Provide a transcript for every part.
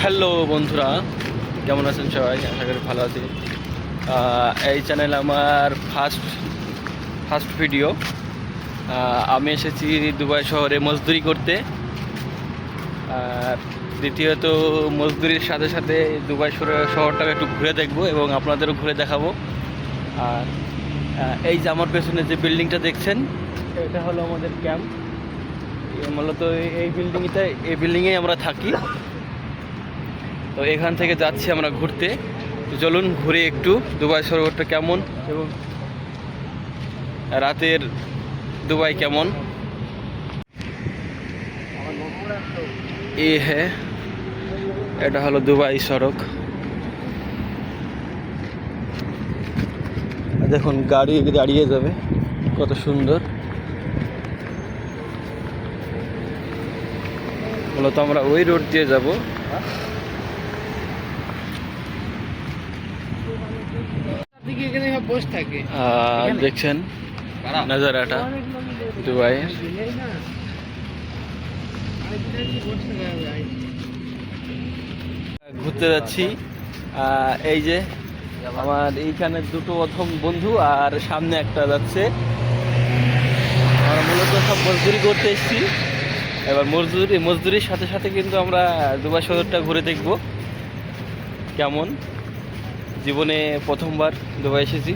Hello বন্ধুরা, কেমন আছেন সবাই? আশা করি ভালো আছি। এই চ্যানেল আমার ফার্স্ট ভিডিও। আমি এসেছি দুবাই শহরে মজদুরি করতে। আর দ্বিতীয়ত মজদুরির সাথে সাথে দুবাই শহরটাকে একটু ঘুরে দেখব এবং আপনাদেরও ঘুরে দেখাবো। আর এই যে আমার পেছনে যে বিল্ডিংটা দেখছেন, এটা হলো আমাদের ক্যাম্প। মূলত এই বিল্ডিংয়েই আমরা থাকি। তো এখান থেকে যাচ্ছি আমরা ঘুরতে। তো চলুন ঘুরে একটু দুবাই শহরটা কেমন এবং রাতের দুবাই কেমন। হ্যাঁ, এটা হলো দুবাই সড়ক। দেখুন গাড়ি দাঁড়িয়ে যাবে, কত সুন্দর। মূলত আমরা ওই রোড দিয়ে যাব। দেখছেন নাজারাটা দুবাই। ঘুরতে যাচ্ছি। এই যে আমার এইখানে দুটো প্রথম বন্ধু আর সামনে একটা যাচ্ছে। আমরা মূলত সব মজদুরি করতে এসেছি। এবার মজদুরির সাথে সাথে কিন্তু আমরা দুবাই শহরটা ঘুরে দেখব কেমন। জীবনে প্রথমবার দুবাই এসেছি।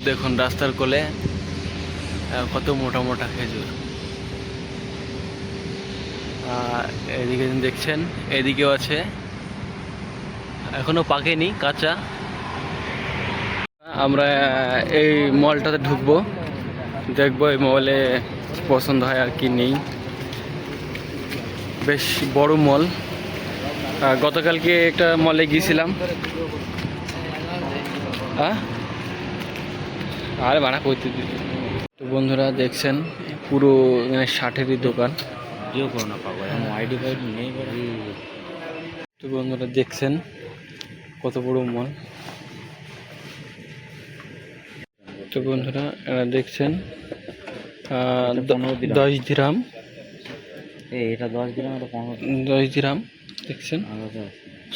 দেখুন রাস্তার কোলে কত মোটা মোটা খেজুর। এদিকে দেখছেন, এদিকেও আছে, এখনো পাকেনি, কাঁচা। আমরা এই মলটাতে ঢুকবো, দেখবো এই মলে পছন্দ হয় আর কি নেই। বেশ বড় মল। গতকালকে একটা মলে গিয়েছিলাম। আরে বানা করতে দিল। তো বন্ধুরা দেখছেন পুরো শার্টেরই দোকান। তো বন্ধুরা দেখছেন কত বড় মল। তো বন্ধুরা দেখছেন 10 দিরহাম। এটা 10 দিরহাম, এটা 10 দিরহাম। দেখছেন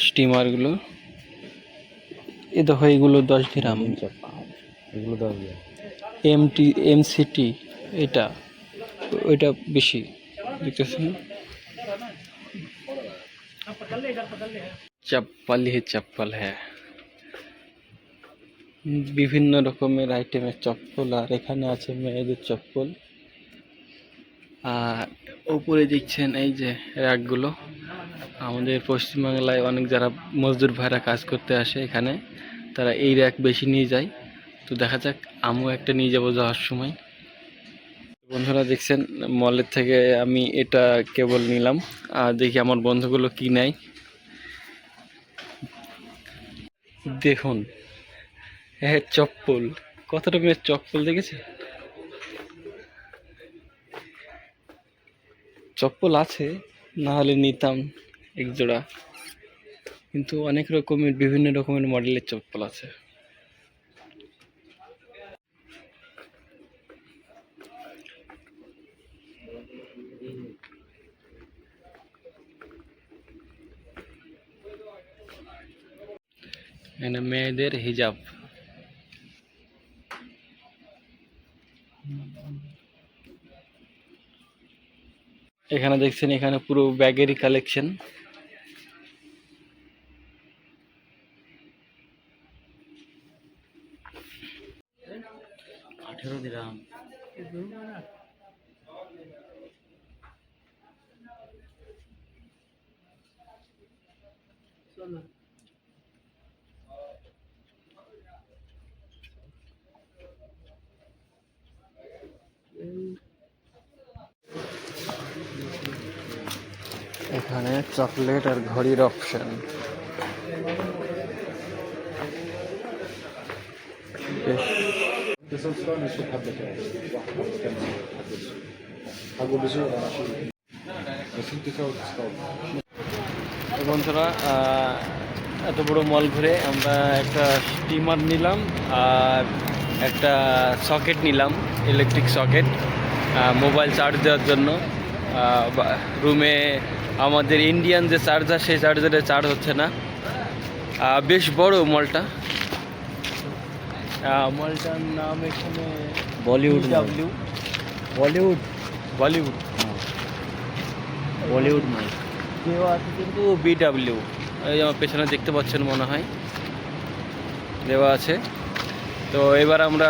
স্টিমারগুলো, এ দেখো এইগুলো 10 দিরহাম। এগুলো 10 দিরহাম। MCT এটা, ওইটা বেশি দেখতেছেন। চপ্পল হ্যাঁ, বিভিন্ন রকমের আইটেমের চপ্পল। আর এখানে আছে মেয়েদের চপ্পল। আর উপরে দেখছেন এই যে র্যাকগুলো। আমাদের পশ্চিমবাংলায় অনেক যারা মজদুর ভাইরা কাজ করতে আসে এখানে, তারা এই র্যাক বেশি নিয়ে যায়। তো দেখা যাক, আমিও একটা নিয়ে যাবো যাওয়ার সময়। বন্ধুরা দেখছেন মলের থেকে আমি এটা কেবল নিলাম। আর দেখি আমার বন্ধুগুলো কি নেয়। দেখুন হ্যাঁ, চপ্পল, কত রকমের চপ্পল দেখেছে। চপ্পল আছে, না হলে নিতাম এক জোড়া, কিন্তু অনেক রকমের বিভিন্ন রকমের মডেলের চপ্পল আছে। এখানে মেয়েদের হিজাব। এখানে দেখছেন, এখানে পুরো ব্যাগেরই কালেকশন। $18 দিরহাম। এখানে চকলেট আর ঘড়ির অপশন। বেশ বন্ধুরা, এত বড় মল ঘুরে আমরা একটা স্টিমার নিলাম আর একটা সকেট নিলাম, ইলেকট্রিক সকেট, মোবাইল চার্জ দেওয়ার জন্য। রুমে আমাদের ইন্ডিয়ান যে চার্জার, সেই চার্জারে চার্জ হচ্ছে না। বেশ বড় মলটা। মলটার নাম এখানে বলিউড ডাব্লিউ, বলিউড বলিউড বলিউড মাল। কেউ আছে কিন্তু বিডাব্লিউ, এই আমার পেছনে দেখতে পাচ্ছেন মনে হয় দেওয়া আছে। তো এবার আমরা,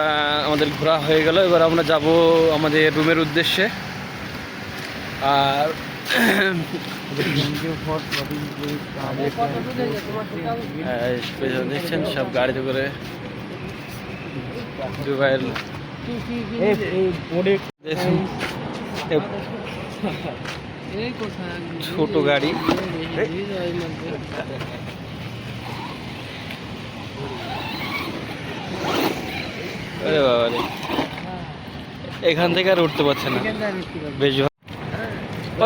আমাদের ঘোরা হয়ে গেল, এবার আমরা যাব আমাদের রুমের উদ্দেশ্যে। আর পেছনে দেখছেন সব গাড়িতে করে দুবাইয়ের দেখুন, ছোট গাড়ি। আরে বাবা রে, এখান থেকে আর উঠতে পারছে না। বেশ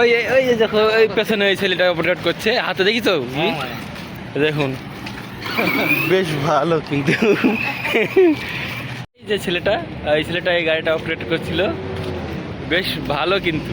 ওই ওই যে দেখো, ওই পেছনে ওই ছেলেটা অপারেট করছে, হাতে দেখি তো দেখুন, বেশ ভালো কিন্তু। এই যে ছেলেটা, এই ছেলেটা এই গাড়িটা অপারেট করছিল, বেশ ভালো কিন্তু।